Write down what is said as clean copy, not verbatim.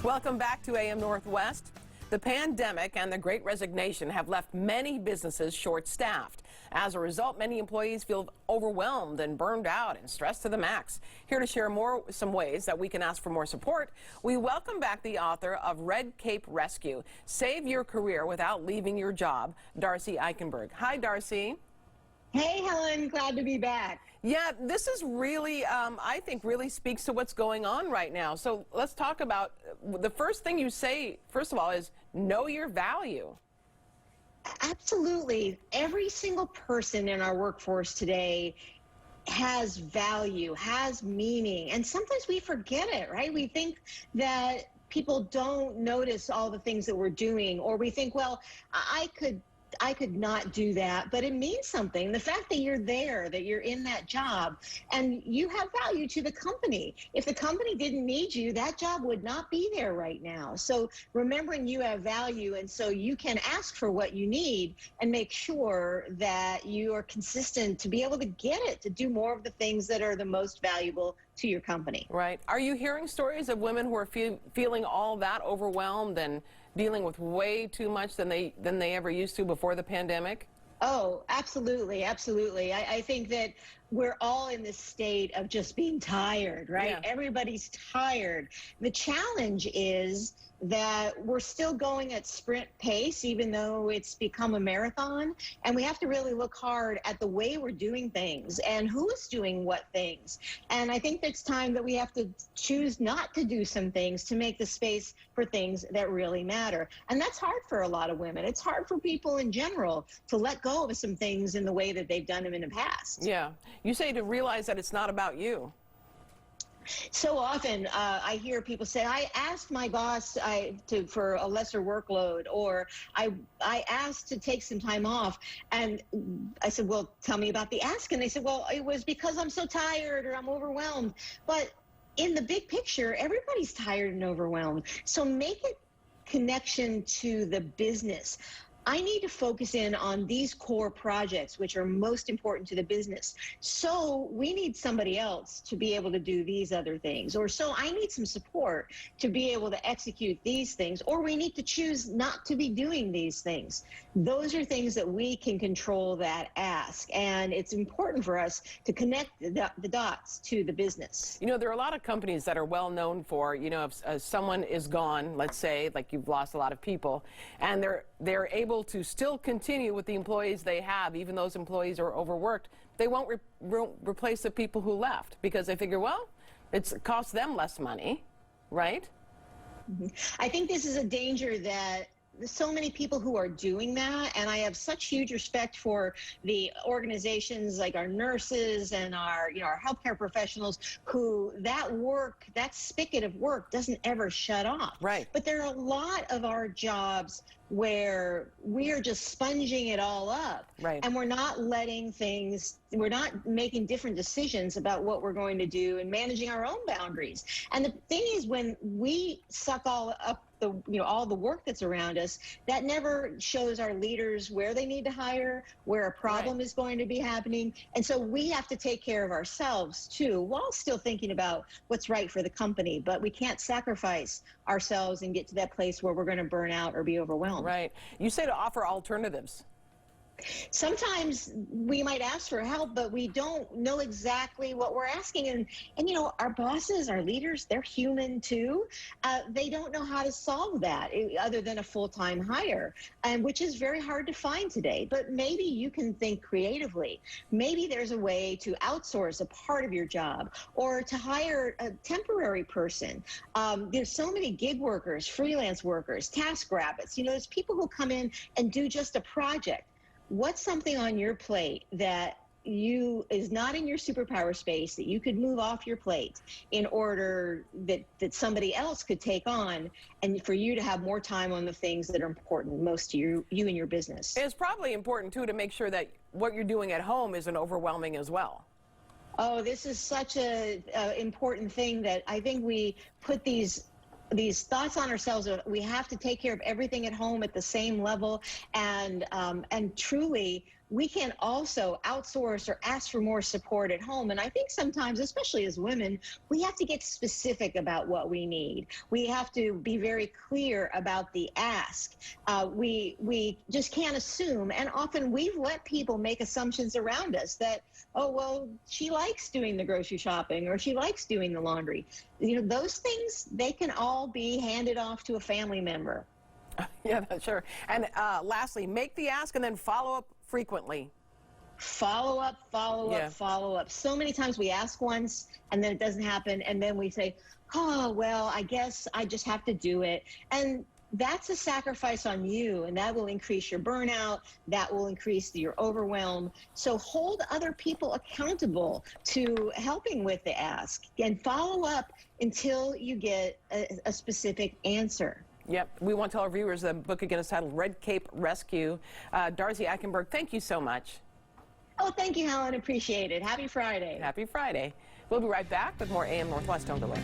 Welcome back to AM Northwest. The pandemic and the Great Resignation have left many businesses short-staffed. As a result, many employees feel overwhelmed and burned out and stressed to the max. Here to share some ways that we can ask for more support, we welcome back the author of Red Cape Rescue, Save Your Career Without Leaving Your Job, Darcy Eikenberg. Hi, Darcy. Hey, Helen, glad to be back. Yeah, this is really, I think, really speaks to what's going on right now. So let's talk about the first thing you say, first of all, is know your value. Absolutely. Every single person in our workforce today has value, has meaning, and sometimes we forget it, right? We think that people don't notice all the things that we're doing, or we think, well, I could not do that, but it means something. The fact that you're there, that you're in that job, and you have value to the company. If the company didn't need you, that job would not be there right now. So remembering you have value, and so you can ask for what you need and make sure that you are consistent to be able to get it, to do more of the things that are the most valuable to your company. Right. Are you hearing stories of women who are feeling all that overwhelmed and dealing with way too much than they ever used to before the pandemic? Oh, absolutely, absolutely. I think that we're all in this state of just being tired, right? Yeah. Everybody's tired. The challenge is that we're still going at sprint pace, even though it's become a marathon. And we have to really look hard at the way we're doing things and who's doing what things. And I think it's time that we have to choose not to do some things to make the space for things that really matter. And that's hard for a lot of women. It's hard for people in general to let go of some things in the way that they've done them in the past. Yeah. You say to realize that it's not about you. So often I hear people say, I asked my boss for a lesser workload, or I asked to take some time off. And I said, well, tell me about the ask. And they said, well, it was because I'm so tired or I'm overwhelmed. But in the big picture, everybody's tired and overwhelmed. So make it connection to the business. I need to focus in on these core projects, which are most important to the business. So we need somebody else to be able to do these other things. Or so I need some support to be able to execute these things. Or we need to choose not to be doing these things. Those are things that we can control that ask. And it's important for us to connect the dots to the business. You know, there are a lot of companies that are well known for, you know, if someone is gone, let's say, like you've lost a lot of people, and they're able to still continue with the employees they have, even those employees are overworked. They won't replace the people who left because they figure, well, it costs them less money, right? Mm-hmm. I think this is a danger that so many people who are doing that, and I have such huge respect for the organizations like our nurses and our healthcare professionals who that spigot of work doesn't ever shut off. Right. But there are a lot of our jobs where we are just sponging it all up. Right. And we're not we're not making different decisions about what we're going to do and managing our own boundaries. And the thing is, when we suck all up all the work that's around us, that never shows our leaders where they need to hire, where a problem is going to be happening. And so we have to take care of ourselves too, while still thinking about what's right for the company. But we can't sacrifice ourselves and get to that place where we're going to burn out or be overwhelmed. Right. You say to offer alternatives. Sometimes we might ask for help, but we don't know exactly what we're asking. And our bosses, our leaders, they're human too. They don't know how to solve that other than a full-time hire, and which is very hard to find today. But maybe you can think creatively. Maybe there's a way to outsource a part of your job or to hire a temporary person. There's so many gig workers, freelance workers, task rabbits. There's people who come in and do just a project. What's something on your plate that is not in your superpower space that you could move off your plate in order that somebody else could take on, and for you to have more time on the things that are important most to you and your business? It's probably important too to make sure that what you're doing at home isn't overwhelming as well. Oh, this is such a important thing that I think we put these thoughts on ourselves of we have to take care of everything at home at the same level, and truly we can also outsource or ask for more support at home. And I think sometimes, especially as women, we have to get specific about what we need. We have to be very clear about the ask. We just can't assume. And often we've let people make assumptions around us that, oh, well, she likes doing the grocery shopping or she likes doing the laundry. You know, those things, they can all be handed off to a family member. Yeah, sure. And lastly, make the ask and then follow up frequently. Follow up, follow up, follow up. So many times we ask once and then it doesn't happen. And then we say, oh, well, I guess I just have to do it. And that's a sacrifice on you, and that will increase your burnout. That will increase your overwhelm. So hold other people accountable to helping with the ask and follow up until you get a specific answer. Yep. We want to tell our viewers the book again is titled Red Cape Rescue. Darcy Eikenberg, thank you so much. Oh, thank you, Helen. Appreciate it. Happy Friday. Happy Friday. We'll be right back with more AM Northwest. Don't go away.